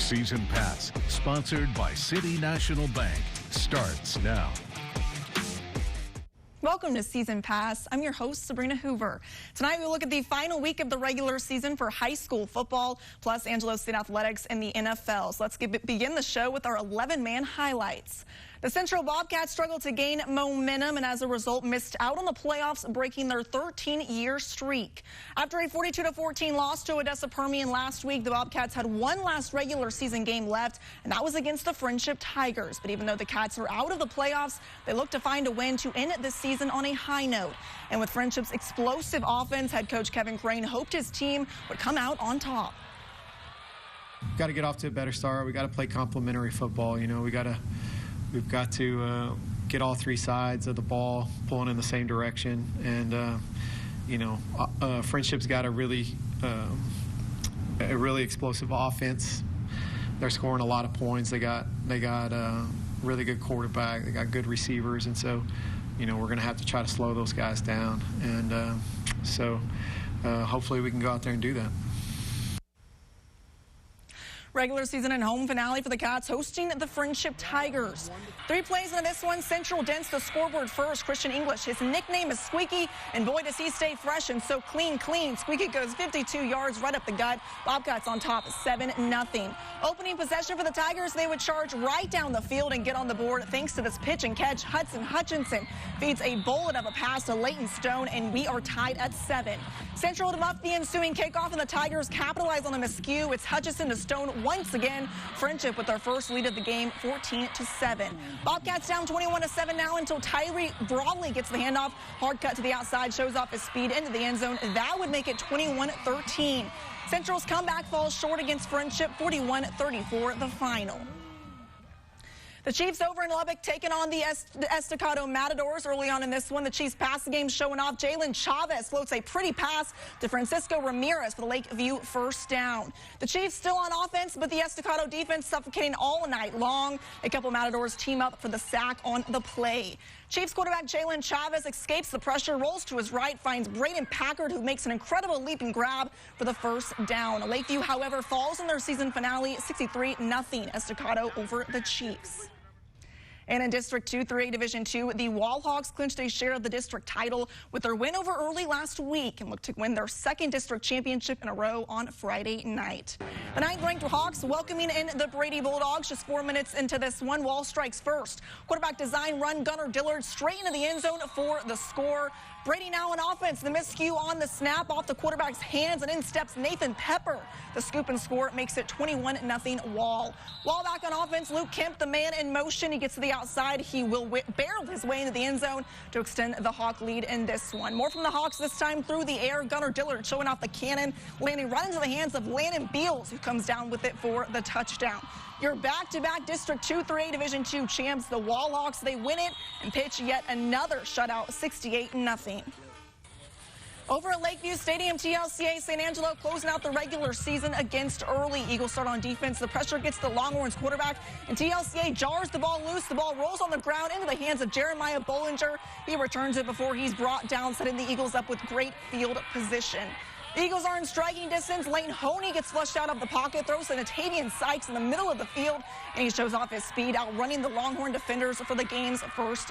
Season Pass, sponsored by City National Bank, starts now. Welcome to Season Pass. I'm your host, Sabrina Hoover. Tonight we look at the final week of the regular season for high school football, plus Angelo State Athletics and the NFL. So let's begin the show with our 11-man highlights. The Central Bobcats struggled to gain momentum and as a result missed out on the playoffs, breaking their 13-year streak. After a 42-14 loss to Odessa Permian last week, the Bobcats had one last regular season game left, and that was against the Friendship Tigers. But even though the Cats are out of the playoffs, they look to find a win to end this season on a high note. And with Friendship's explosive offense, head coach Kevin Crane hoped his team would come out on top. Got to get off to a better start. We got to play complementary football. You know, we've got to get all three sides of the ball pulling in the same direction. And Friendship's got a really explosive offense. They're scoring a lot of points. They got a really good quarterback. They got good receivers, and so we're going to have to try to slow those guys down. And hopefully we can go out there and do that. Regular season and home finale for the Cats hosting the Friendship Tigers. 3 plays into this one, Central dents the scoreboard first. Christian English, his nickname is Squeaky, and boy does he stay fresh and so clean. Squeaky goes 52 yards right up the gut. Bobcats on top 7-0. Opening possession for the Tigers, they would charge right down the field and get on the board thanks to this pitch and catch. Hudson Hutchinson feeds a bullet of a pass to Leighton Stone, and we are tied at 7. Central to muff the ensuing kickoff, and the Tigers capitalize on the miscue. It's Hutchinson to Stone once again. Friendship with their first lead of the game, 14-7. Bobcats down 21-7 now until Tyree Brawley gets the handoff. Hard cut to the outside, shows off his speed into the end zone. That would make it 21-13. Central's comeback falls short against Friendship, 41-34 the final. The Chiefs over in Lubbock taking on the Estacado Matadors early on in this one. The Chiefs pass the game showing off. Jalen Chavez floats a pretty pass to Francisco Ramirez for the Lakeview first down. The Chiefs still on offense, but the Estacado defense suffocating all night long. A couple Matadors team up for the sack on the play. Chiefs quarterback Jalen Chavez escapes the pressure, rolls to his right, finds Braden Packard, who makes an incredible leap and grab for the first down. Lakeview, however, falls in their season finale, 63-0. Estacado over the Chiefs. And in District 2, 3A Division 2, the Wallhawks clinched a share of the district title with their win over Early last week and look to win their second district championship in a row on Friday night. The 9th-ranked Hawks welcoming in the Brady Bulldogs just 4 minutes into this one. Wall strikes first. Quarterback design run, Gunnar Dillard straight into the end zone for the score. Brady now on offense. The miscue on the snap off the quarterback's hands, and in steps Nathan Pepper. The scoop and score makes it 21-0 Wall. Wall back on offense. Luke Kemp, the man in motion. He gets to the outside. He will barrel his way into the end zone to extend the Hawk lead in this one. More from the Hawks this time through the air. Gunnar Dillard showing off the cannon, landing right into the hands of Landon Beals, who comes down with it for the touchdown. Your back-to-back District 2, 3A Division 2 champs, the Wallhawks, they win it and pitch yet another shutout, 68-0. Over at Lakeview Stadium, TLCA San Angelo closing out the regular season against Early. Eagles start on defense. The pressure gets the Longhorns quarterback, and TLCA jars the ball loose. The ball rolls on the ground into the hands of Jeremiah Bollinger. He returns it before he's brought down, setting the Eagles up with great field position. The Eagles are in striking distance. Lane Honey gets flushed out of the pocket, throws to Natavian Sykes in the middle of the field, and he shows off his speed, outrunning the Longhorn defenders for the game's first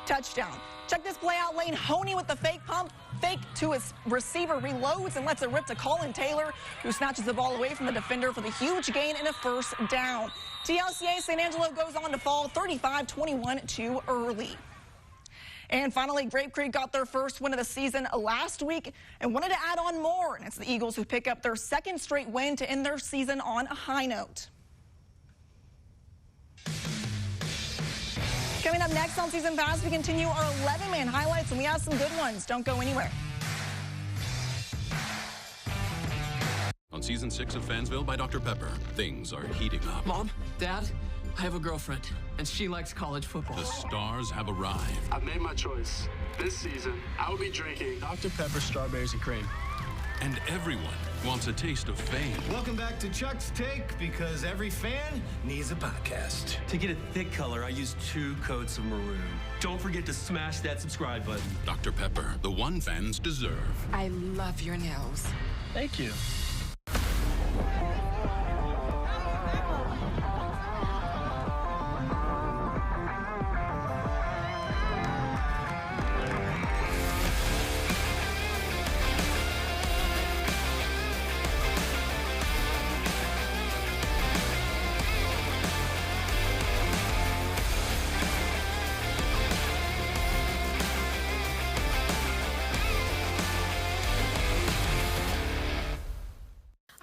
touchdown. Check this play out. Lane Honey with the fake pump, fake to his receiver, reloads and lets it rip to Colin Taylor, who snatches the ball away from the defender for the huge gain and a first down. TLCA San Angelo goes on to fall 35-21 to Early. And finally, Grape Creek got their first win of the season last week and wanted to add on more. And it's the Eagles who pick up their second straight win to end their season on a high note. Coming up next on Season Pass, we continue our 11-man highlights, and we have some good ones. Don't go anywhere. On Season 6 of Fansville by Dr. Pepper, things are heating up. Mom, Dad, I have a girlfriend, and she likes college football. The stars have arrived. I've made my choice. This season, I will be drinking Dr. Pepper Strawberries and Cream. And everyone wants a taste of fame. Welcome back to Chuck's Take, because every fan needs a podcast. To get a thick color, I use 2 coats of maroon. Don't forget to smash that subscribe button. Dr. Pepper, the one fans deserve. I love your nails. Thank you.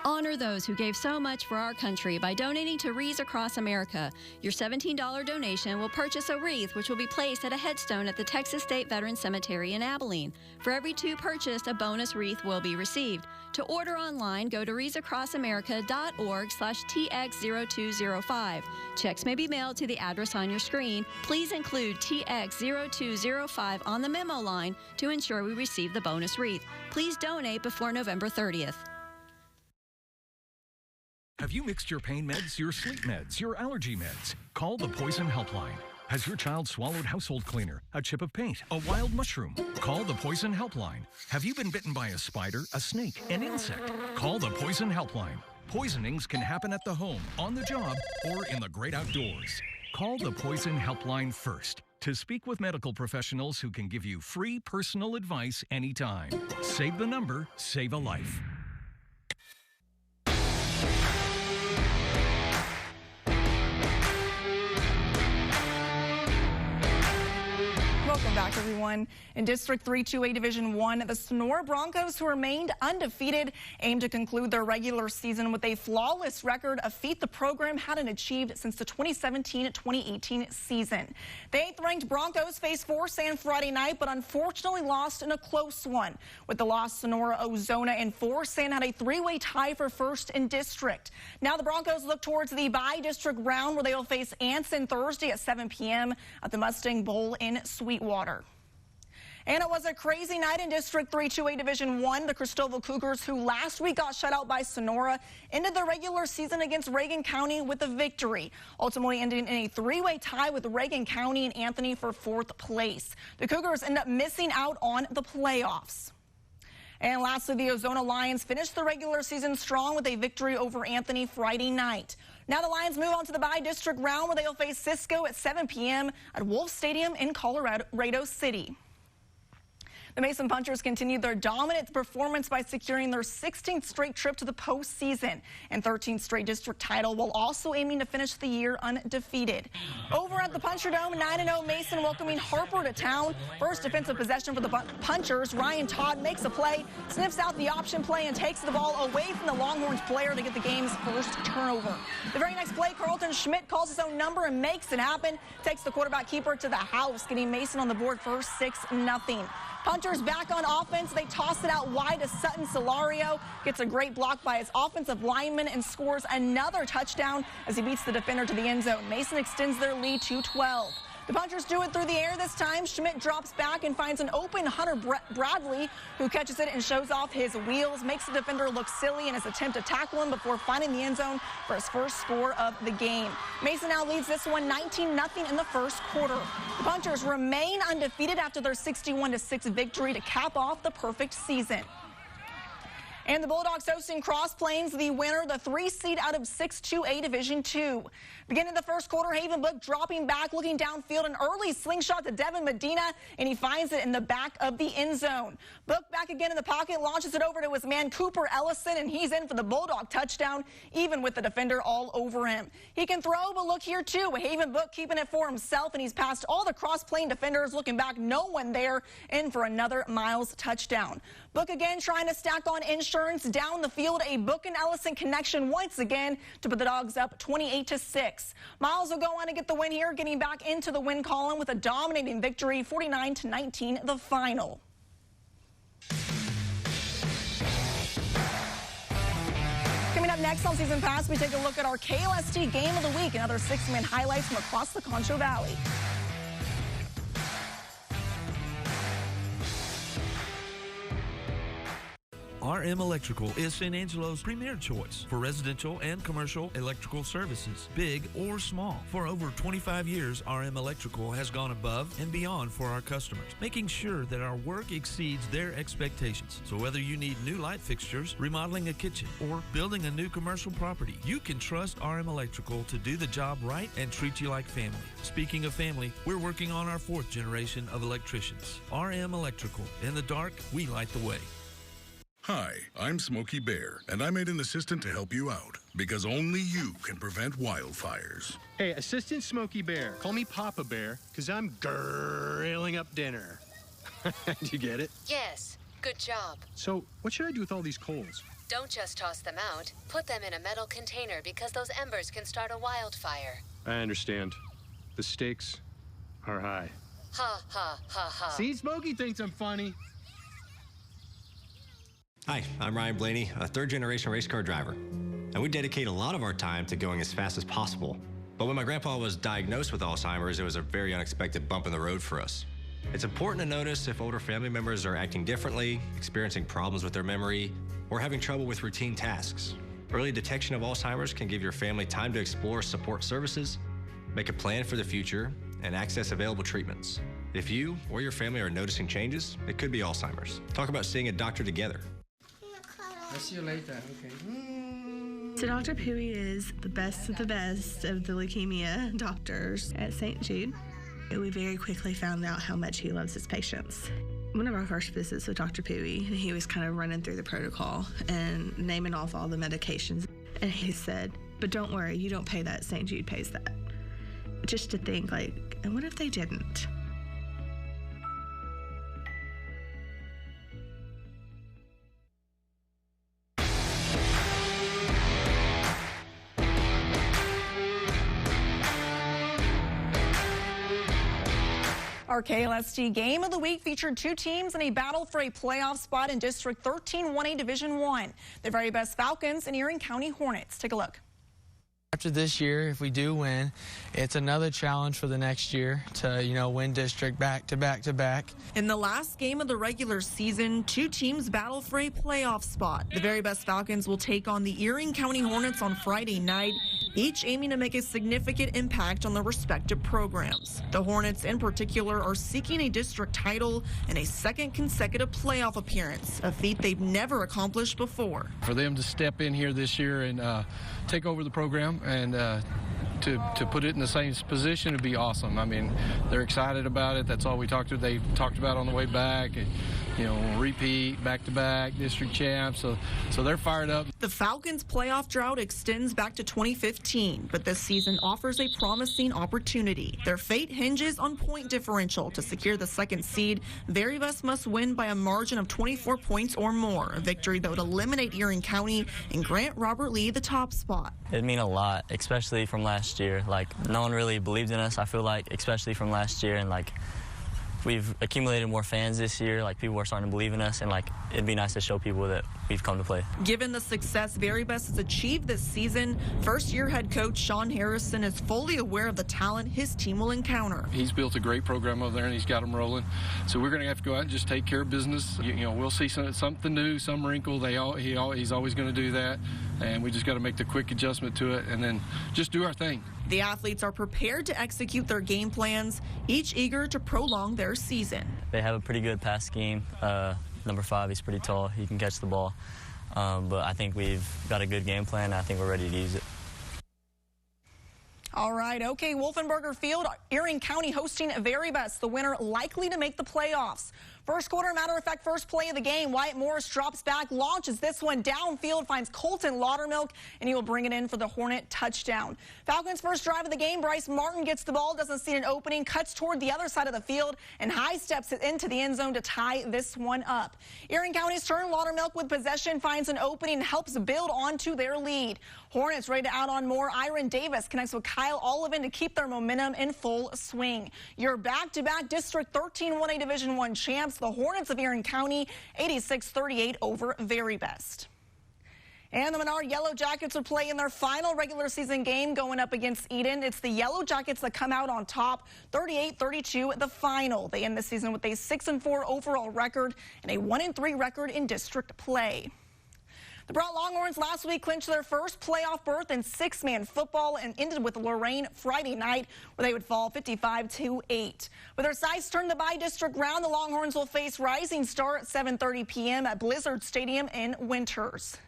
Honor those who gave so much for our country by donating to Wreaths Across America. Your $17 donation will purchase a wreath, which will be placed at a headstone at the Texas State Veterans Cemetery in Abilene. For every 2 purchased, a bonus wreath will be received. To order online, go to wreathsacrossamerica.org/TX0205. Checks may be mailed to the address on your screen. Please include TX0205 on the memo line to ensure we receive the bonus wreath. Please donate before November 30th. Have you mixed your pain meds, your sleep meds, your allergy meds? Call the Poison Helpline. Has your child swallowed household cleaner, a chip of paint, a wild mushroom? Call the Poison Helpline. Have you been bitten by a spider, a snake, an insect? Call the Poison Helpline. Poisonings can happen at the home, on the job, or in the great outdoors. Call the Poison Helpline first to speak with medical professionals who can give you free personal advice anytime. Save the number, save a life. Welcome back, everyone. In District 3-2A Division 1, the Sonora Broncos, who remained undefeated, aim to conclude their regular season with a flawless record, a feat the program hadn't achieved since the 2017-2018 season. The 8th-ranked Broncos faced KSAN Friday night, but unfortunately lost in a close one. With the loss, Sonora, Ozona, and KSAN had a 3-way tie for first in district. Now the Broncos look towards the bi-district round, where they will face Anson Thursday at 7 p.m. at the Mustang Bowl in Sweetwater. And it was a crazy night in District 3-2A Division 1. The Cristobal Cougars, who last week got shut out by Sonora, ended the regular season against Reagan County with a victory, ultimately ending in a 3-way tie with Reagan County and Anthony for 4th place. The Cougars end up missing out on the playoffs. And lastly, the Ozona Lions finished the regular season strong with a victory over Anthony Friday night. Now the Lions move on to the bi-district round, where they'll face Cisco at 7 p.m. at Wolf Stadium in Colorado City. The Mason Punchers continued their dominant performance by securing their 16th straight trip to the postseason and 13th straight district title, while also aiming to finish the year undefeated. Over at the Puncher Dome, 9-0 Mason welcoming Harper to town. First defensive possession for the Punchers. Ryan Todd makes a play, sniffs out the option play, and takes the ball away from the Longhorns player to get the game's first turnover. The very next play, Carlton Schmidt calls his own number and makes it happen. Takes the quarterback keeper to the house, getting Mason on the board for 6-0. Punchers back on offense. They toss it out wide to Sutton Solario. Gets a great block by his offensive lineman and scores another touchdown as he beats the defender to the end zone. Mason extends their lead to 12. The Punchers do it through the air this time. Schmidt drops back and finds an open Hunter Bradley, who catches it and shows off his wheels, makes the defender look silly in his attempt to tackle him before finding the end zone for his first score of the game. Mason now leads this one 19-0 in the first quarter. The Punchers remain undefeated after their 61-6 victory to cap off the perfect season. And the Bulldogs hosting Cross Plains, the winner, the 3 seed out of 6-2A Division 2. Beginning the first quarter, Haven Book dropping back, looking downfield, an early slingshot to Devin Medina, and he finds it in the back of the end zone. Book back again in the pocket, launches it over to his man Cooper Ellison, and he's in for the Bulldog touchdown, even with the defender all over him. He can throw, but look here too, Haven Book keeping it for himself, and he's past all the Cross Plain defenders, looking back, no one there, in for another Miles touchdown. Book again trying to stack on insurance down the field, a Book and Ellison connection once again to put the Dogs up 28-6. Miles will go on to get the win here, getting back into the win column with a dominating victory, 49-19, the final. Coming up next on Season Pass, we take a look at our KLST Game of the Week and other 6-man highlights from across the Concho Valley. RM Electrical is San Angelo's premier choice for residential and commercial electrical services, big or small. For over 25 years, RM Electrical has gone above and beyond for our customers, making sure that our work exceeds their expectations. So whether you need new light fixtures, remodeling a kitchen, or building a new commercial property, you can trust RM Electrical to do the job right and treat you like family. Speaking of family, we're working on our 4th generation of electricians. RM Electrical. In the dark, we light the way. Hi, I'm Smokey Bear, and I made an assistant to help you out, because only you can prevent wildfires. Hey, Assistant Smokey Bear. Call me Papa Bear, because I'm grilling up dinner. Do you get it? Yes. Good job. So, what should I do with all these coals? Don't just toss them out. Put them in a metal container because those embers can start a wildfire. I understand. The stakes are high. Ha, ha, ha, ha. See, Smokey thinks I'm funny. Hi, I'm Ryan Blaney, a third-generation race car driver. And we dedicate a lot of our time to going as fast as possible. But when my grandpa was diagnosed with Alzheimer's, it was a very unexpected bump in the road for us. It's important to notice if older family members are acting differently, experiencing problems with their memory, or having trouble with routine tasks. Early detection of Alzheimer's can give your family time to explore support services, make a plan for the future, and access available treatments. If you or your family are noticing changes, it could be Alzheimer's. Talk about seeing a doctor together. I'll see you later, okay. So Dr. Pooey is the best of the leukemia doctors at St. Jude. We very quickly found out how much he loves his patients. One of our first visits with Dr. Pooey, he was kind of running through the protocol and naming off all the medications. And he said, but don't worry, you don't pay that, St. Jude pays that. Just to think, like, and what if they didn't? Our KLST Game of the Week featured two teams in a battle for a playoff spot in District 13-1A Division 1. The very best Falcons and Erie County Hornets. Take a look. After this year, if we do win, it's another challenge for the next year to, win district back to back to back. In the last game of the regular season, two teams battle for a playoff spot. The very best Falcons will take on the Erie County Hornets on Friday night, each aiming to make a significant impact on their respective programs. The Hornets in particular are seeking a district title and a second consecutive playoff appearance, a feat they've never accomplished before. For them to step in here this year and take over the program and to put it in the same position would be awesome. I mean, they're excited about it. That's all they talked about on the way back. Repeat, back-to-back, district champs. So they're fired up. The Falcons' playoff drought extends back to 2015, but this season offers a promising opportunity. Their fate hinges on point differential. To secure the second seed, Very Best must win by a margin of 24 points or more, a victory that would eliminate Erie County and grant Robert Lee the top spot. It'd mean a lot, especially from last year. No one really believed in us, I feel like, especially from last year, and we've accumulated more fans this year. People are starting to believe in us, and it'd be nice to show people that we've come to play. Given the success Very Best has achieved this season, first-year head coach Sean Harrison is fully aware of the talent his team will encounter. He's built a great program over there, and he's got them rolling. So we're going to have to go out and just take care of business. We'll see something new, some wrinkle. He's always going to do that, and we just got to make the quick adjustment to it, and then just do our thing. The athletes are prepared to execute their game plans, each eager to prolong their season. They have a pretty good pass scheme. Number 5, he's pretty tall. He can catch the ball. But I think we've got a good game plan, and I think we're ready to use it. All right, okay, Wolfenberger Field, Erie County hosting Very Best, the winner likely to make the playoffs. First quarter, matter of fact, first play of the game. Wyatt Morris drops back, launches this one downfield, finds Colton Laudermilk, and he will bring it in for the Hornet touchdown. Falcons' first drive of the game, Bryce Martin gets the ball, doesn't see an opening, cuts toward the other side of the field, and high steps it into the end zone to tie this one up. Erie County's turn, Laudermilk with possession finds an opening and helps build onto their lead. Hornets ready to out on more. Iron Davis connects with Kyle Olivan to keep their momentum in full swing. Your back-to-back District 13-1A Division 1 champs, the Hornets of Erie County, 86-38 over Very Best. And the Menard Yellow Jackets are playing their final regular season game going up against Eden. It's the Yellow Jackets that come out on top, 38-32 at the final. They end the season with a 6-4 overall record and a 1-3 record in district play. The Brought Longhorns last week clinched their first playoff berth in 6-man football and ended with Lorraine Friday night, where they would fall 55-8. With their sights turned to the bi-district round, the Longhorns will face Rising Star at 7:30 p.m. at Blizzard Stadium in Winters.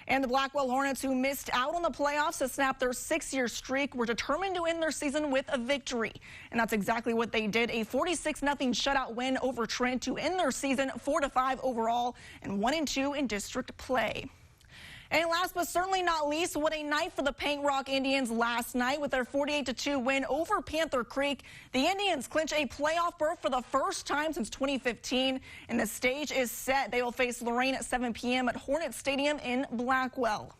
And the Blackwell Hornets, who missed out on the playoffs to snap their 6-year streak, were determined to end their season with a victory. And that's exactly what they did, a 46-0 shutout win over Trent to end their season 4-5 overall and 1-2 in district play. And last but certainly not least, what a night for the Paint Rock Indians last night with their 48-2 win over Panther Creek. The Indians clinch a playoff berth for the first time since 2015, and the stage is set. They will face Lorraine at 7 p.m. at Hornet Stadium in Blackwell.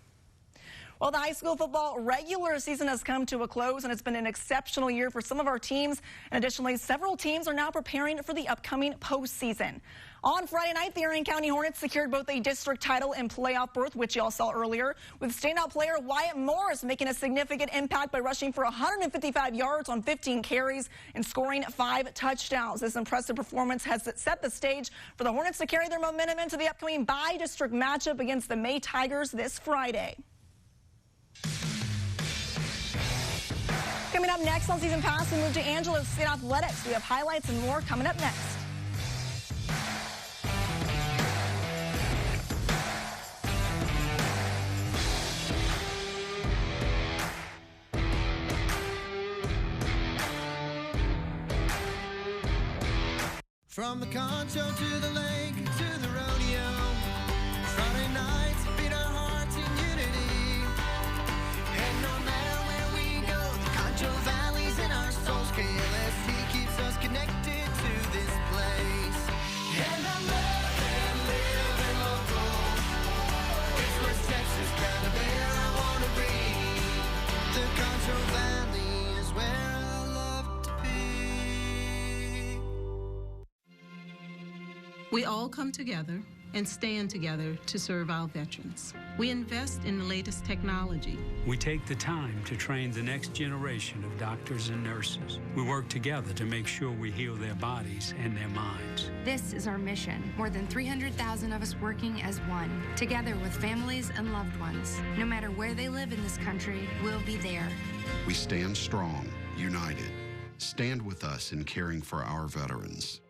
Well, the high school football regular season has come to a close, and it's been an exceptional year for some of our teams. And additionally, several teams are now preparing for the upcoming postseason. On Friday night, the Marion County Hornets secured both a district title and playoff berth, which y'all saw earlier, with standout player Wyatt Morris making a significant impact by rushing for 155 yards on 15 carries and scoring 5 touchdowns. This impressive performance has set the stage for the Hornets to carry their momentum into the upcoming bi-district matchup against the May Tigers this Friday. Coming up next on Season Pass, we move to Angelo's State Athletics. We have highlights and more coming up next. From the Concho to the lake to the rodeo, Friday nights beat our hearts in unity. And no matter where we go, the Concho Valley's in our souls. KLST keeps us connected to this place. And I love and live in local. It's West Texas, kind of where I want to be. The Concho Valley is where I love to be. We all come together and stand together to serve our veterans. We invest in the latest technology. We take the time to train the next generation of doctors and nurses. We work together to make sure we heal their bodies and their minds. This is our mission. More than 300,000 of us working as one, together with families and loved ones. No matter where they live in this country, we'll be there. We stand strong, united. Stand with us in caring for our veterans.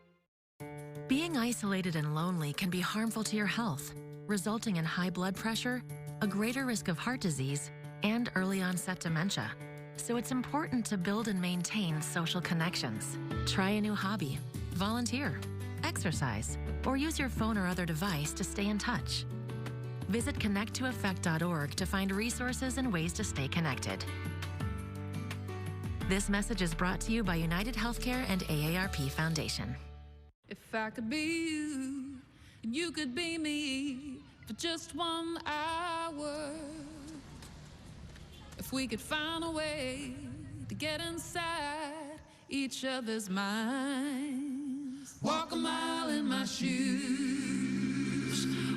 Being isolated and lonely can be harmful to your health, resulting in high blood pressure, a greater risk of heart disease, and early onset dementia. So it's important to build and maintain social connections. Try a new hobby, volunteer, exercise, or use your phone or other device to stay in touch. Visit connecttoeffect.org to find resources and ways to stay connected. This message is brought to you by United Healthcare and AARP Foundation. If I could be you, and you could be me for just 1 hour. If we could find a way to get inside each other's minds. Walk a mile in my shoes.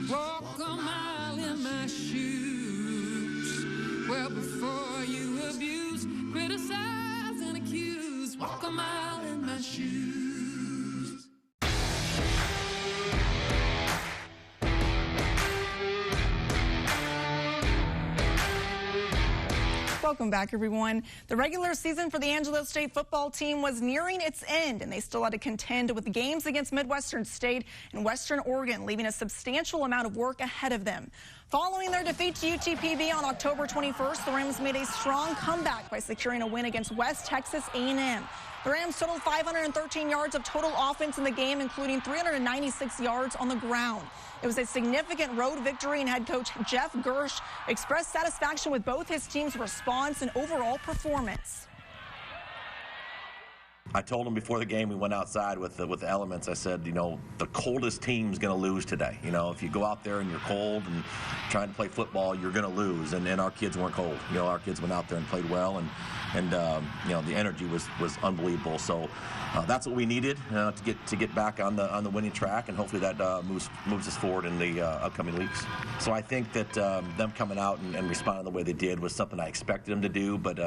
Walk a mile in my shoes. Well, before you abuse, criticize, and accuse. Walk a mile in my shoes. Welcome back, everyone. The regular season for the Angelo State football team was nearing its end, and they still had to contend with games against Midwestern State and Western Oregon, leaving a substantial amount of work ahead of them. Following their defeat to UTPB on October 21st, the Rams made a strong comeback by securing a win against West Texas A&M. The Rams totaled 513 yards of total offense in the game, including 396 yards on the ground. It was a significant road victory, and head coach Jeff Gersh expressed satisfaction with both his team's response and overall performance. I told him before the game, we went outside with the elements. I said, you know, the coldest team's going to lose today. You know, if you go out there and you're cold and trying to play football, you're going to lose. And our kids weren't cold. You know, our kids went out there and played well, and you know, the energy was unbelievable. So that's what we needed to get back on the winning track, and hopefully that moves us forward in the upcoming weeks. So I think that them coming out and responding the way they did was something I expected them to do, but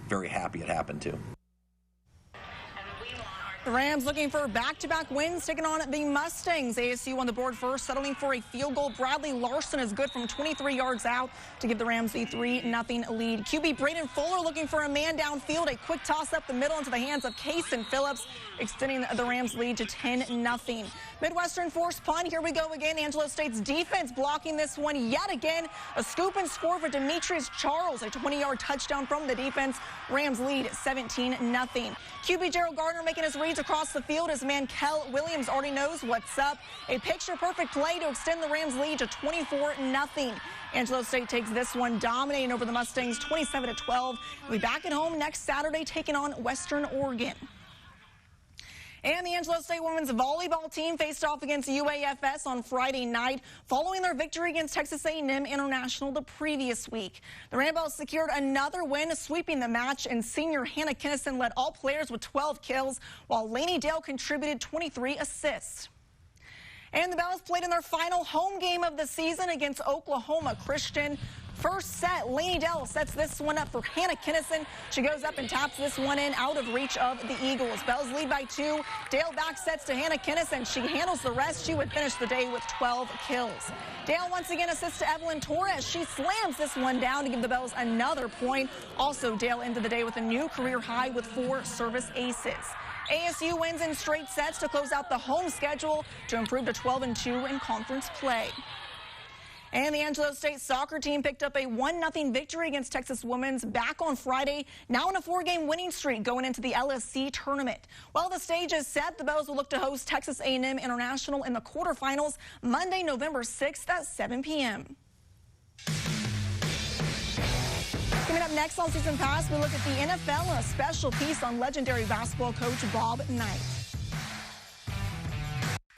very happy it happened too. The Rams looking for back-to-back wins, taking on the Mustangs. ASU on the board first, settling for a field goal. Bradley Larson is good from 23 yards out to give the Rams a 3-0 lead. QB Braden Fuller looking for a man downfield. A quick toss up the middle into the hands of Kason Phillips, extending the Rams lead to 10-0. Midwestern forced punt. Here we go again. Angelo State's defense blocking this one yet again. A scoop and score for Demetrius Charles. A 20-yard touchdown from the defense. Rams lead 17-0. QB Gerald Gardner making his reads across the field. His man Kel Williams already knows what's up. A picture-perfect play to extend the Rams lead to 24-0. Angelo State takes this one, dominating over the Mustangs 27-12. We'll be back at home next Saturday taking on Western Oregon. And the Angelo State women's volleyball team faced off against UAFS on Friday night following their victory against Texas A&M International the previous week. The Ramblers secured another win, sweeping the match, and senior Hannah Kinnison led all players with 12 kills, while Lainey Dale contributed 23 assists. And the Bells played in their final home game of the season against Oklahoma Christian. First set, Lainey Dell sets this one up for Hannah Kinnison. She goes up and taps this one in out of reach of the Eagles. Bells lead by 2. Dale back sets to Hannah Kinnison. She handles the rest. She would finish the day with 12 kills. Dale once again assists to Evelyn Torres. She slams this one down to give the Bells another point. Also, Dale ended the day with a new career high with 4 service aces. ASU wins in straight sets to close out the home schedule to improve to 12-2 in conference play. And the Angelo State soccer team picked up a 1-0 victory against Texas Women's back on Friday, now on a 4-game winning streak going into the LSC tournament. While the stage is set, the Bells will look to host Texas A&M International in the quarterfinals Monday, November 6th at 7 p.m. Coming up next on Season Pass, we look at the NFL and a special piece on legendary basketball coach Bob Knight.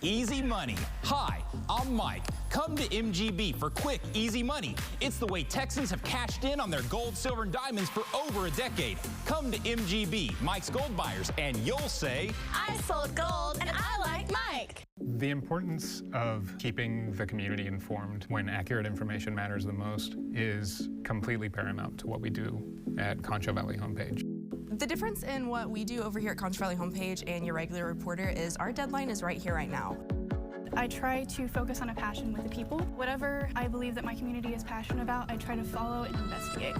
Easy money. Hi, I'm Mike. Come to MGB for quick, easy money. It's the way Texans have cashed in on their gold, silver, and diamonds for over a decade. Come to MGB, Mike's Gold Buyers, and you'll say, I sold gold and I like Mike. The importance of keeping the community informed when accurate information matters the most is completely paramount to what we do at Concho Valley Homepage. The difference in what we do over here at Concho Valley Homepage and your regular reporter is our deadline is right here, right now. I try to focus on a passion with the people. Whatever I believe that my community is passionate about, I try to follow and investigate.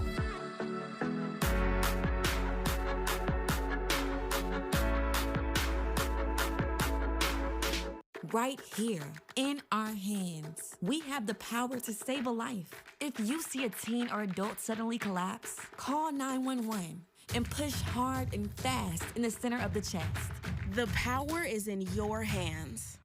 Right here in our hands, we have the power to save a life. If you see a teen or adult suddenly collapse, call 911. And push hard and fast in the center of the chest. The power is in your hands.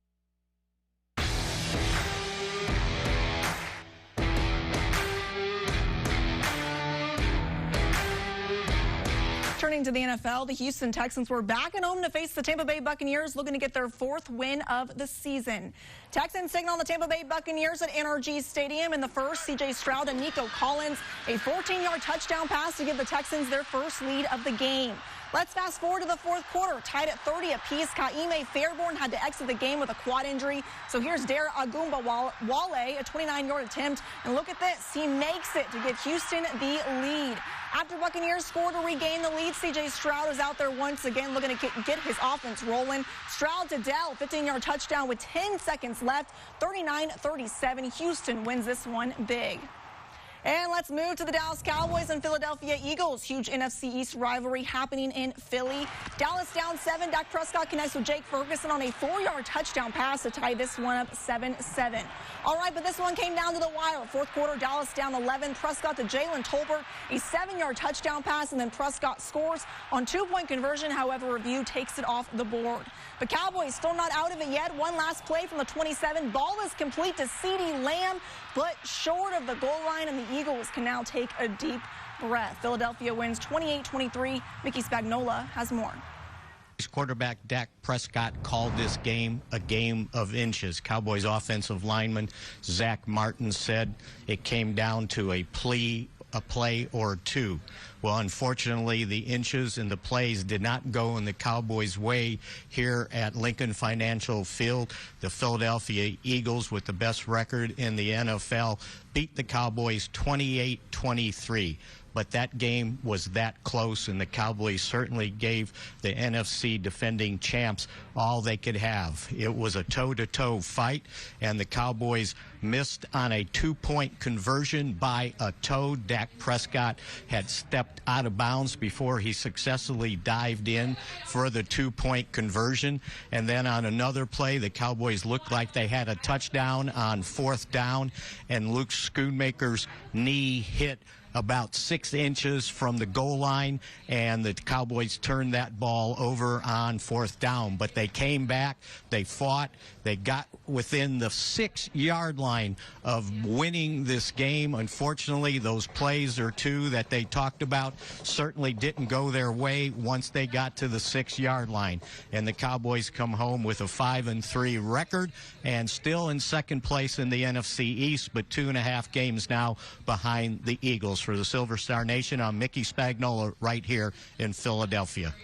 Turning to the NFL, the Houston Texans were back at home to face the Tampa Bay Buccaneers, looking to get their 4th win of the season. Texans taking on the Tampa Bay Buccaneers at NRG Stadium. In the first, C.J. Stroud and Nico Collins, a 14-yard touchdown pass to give the Texans their first lead of the game. Let's fast forward to the 4th quarter, tied at 30 apiece. Kaime Fairborn had to exit the game with a quad injury. So here's Dare Agumba Wale, a 29-yard attempt. And look at this, he makes it to give Houston the lead. After Buccaneers scored to regain the lead, C.J. Stroud is out there once again looking to get his offense rolling. Stroud to Dell, 15-yard touchdown with 10 seconds left, 39-37. Houston wins this one big. And let's move to the Dallas Cowboys and Philadelphia Eagles. Huge NFC East rivalry happening in Philly. Dallas down 7. Dak Prescott connects with Jake Ferguson on a 4-yard touchdown pass to tie this one up 7-7. All right, but this one came down to the wire. 4th quarter, Dallas down 11. Prescott to Jalen Tolbert, a 7-yard touchdown pass, and then Prescott scores on 2-point conversion. However, review takes it off the board. The Cowboys still not out of it yet. One last play from the 27. Ball is complete to CeeDee Lamb, but short of the goal line, and the Eagles can now take a deep breath. Philadelphia wins 28-23. Mickey Spagnola has more. Quarterback Dak Prescott called this game a game of inches. Cowboys offensive lineman Zach Martin said it came down to a play or two. Well, unfortunately, the inches and the plays did not go in the Cowboys' way here at Lincoln Financial Field. The Philadelphia Eagles, with the best record in the NFL, beat the Cowboys 28-23. But that game was that close, and the Cowboys certainly gave the NFC defending champs all they could have. It was a toe-to-toe fight, and the Cowboys missed on a 2-point conversion by a toe. Dak Prescott had stepped out of bounds before he successfully dived in for the 2-point conversion. And then on another play, the Cowboys looked like they had a touchdown on 4th down, and Luke Schoonmaker's knee hit about 6 inches from the goal line, and the Cowboys turned that ball over on 4th down. But they came back, they fought, they got within the 6-yard line of winning this game. Unfortunately, those plays or two that they talked about certainly didn't go their way once they got to the 6-yard line. And the Cowboys come home with a 5-3 record and still in second place in the NFC East, but 2.5 games now behind the Eagles. For the Silver Star Nation, I'm Mickey Spagnola right here in Philadelphia.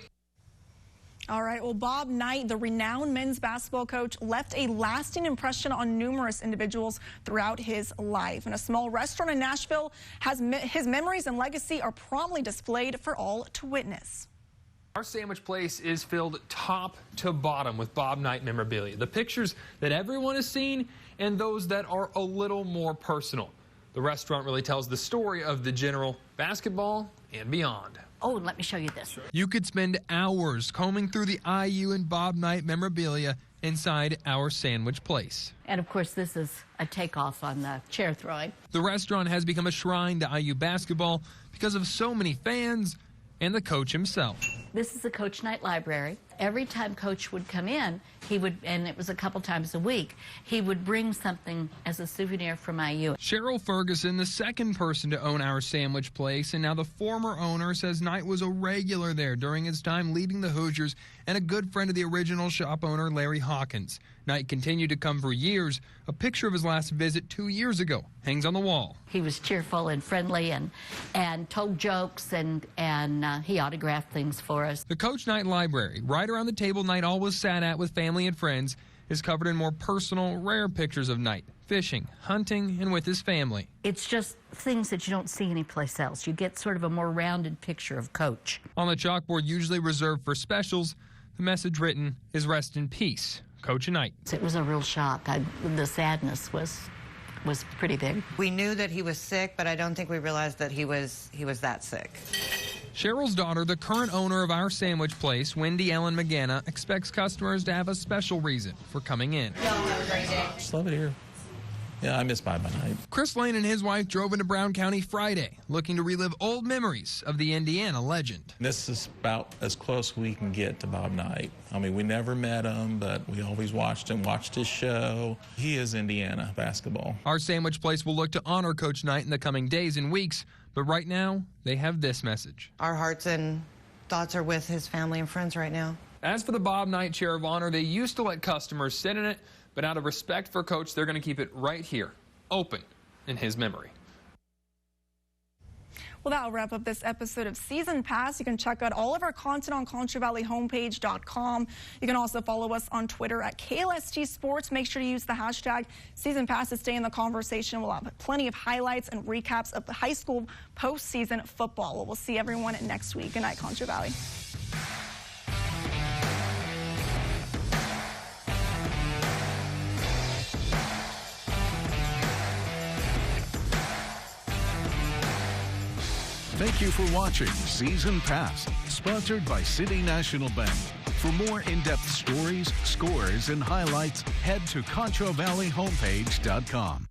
All right, well, Bob Knight, the renowned men's basketball coach, left a lasting impression on numerous individuals throughout his life. And a small restaurant in Nashville has his memories and legacy are prominently displayed for all to witness. Our sandwich place is filled top to bottom with Bob Knight memorabilia. The pictures that everyone has seen and those that are a little more personal. The restaurant really tells the story of the general, basketball, and beyond. Oh, let me show you this. You could spend hours combing through the IU and Bob Knight memorabilia inside our sandwich place. And of course, this is a takeoff on the chair throwing. The restaurant has become a shrine to IU basketball because of so many fans and the coach himself. This is the Coach Knight Library. Every time Coach would come in, he would, and it was a couple times a week, he would bring something as a souvenir from IU. Cheryl Ferguson, the second person to own our sandwich place, and now the former owner, says Knight was a regular there during his time leading the Hoosiers and a good friend of the original shop owner, Larry Hawkins. Knight continued to come for years. A picture of his last visit 2 years ago hangs on the wall. He was cheerful and friendly and told jokes and he autographed things for us. The Coach Knight Library, right around the table Knight always sat at with family and friends, is covered in more personal, rare pictures of Knight, fishing, hunting, and with his family. It's just things that you don't see anyplace else. You get sort of a more rounded picture of Coach. On the chalkboard, usually reserved for specials, the message written is "Rest in peace, Coach Knight." It was a real shock. The sadness was pretty big. We knew that he was sick, but I don't think we realized that he was that sick. Cheryl's daughter, the current owner of our sandwich place, Wendy Ellen McGanna, expects customers to have a special reason for coming in. Y'all have a great day. Just love it here. Yeah, I miss Bob Knight. Chris Lane and his wife drove into Brown County Friday, looking to relive old memories of the Indiana legend. This is about as close we can get to Bob Knight. I mean, we never met him, but we always watched him, watched his show. He is Indiana basketball. Our sandwich place will look to honor Coach Knight in the coming days and weeks, but right now, they have this message. Our hearts and thoughts are with his family and friends right now. As for the Bob Knight Chair of Honor, they used to let customers sit in it, but out of respect for Coach, they're going to keep it right here, open, in his memory. Well, that'll wrap up this episode of Season Pass. You can check out all of our content on ConchoValleyHomepage.com. You can also follow us on Twitter at KLST Sports. Make sure to use the hashtag Season Pass to stay in the conversation. We'll have plenty of highlights and recaps of the high school postseason football. Well, we'll see everyone next week. Good night, Concho Valley. Thank you for watching Season Pass, sponsored by City National Bank. For more in-depth stories, scores, and highlights, head to ConchoValleyHomepage.com.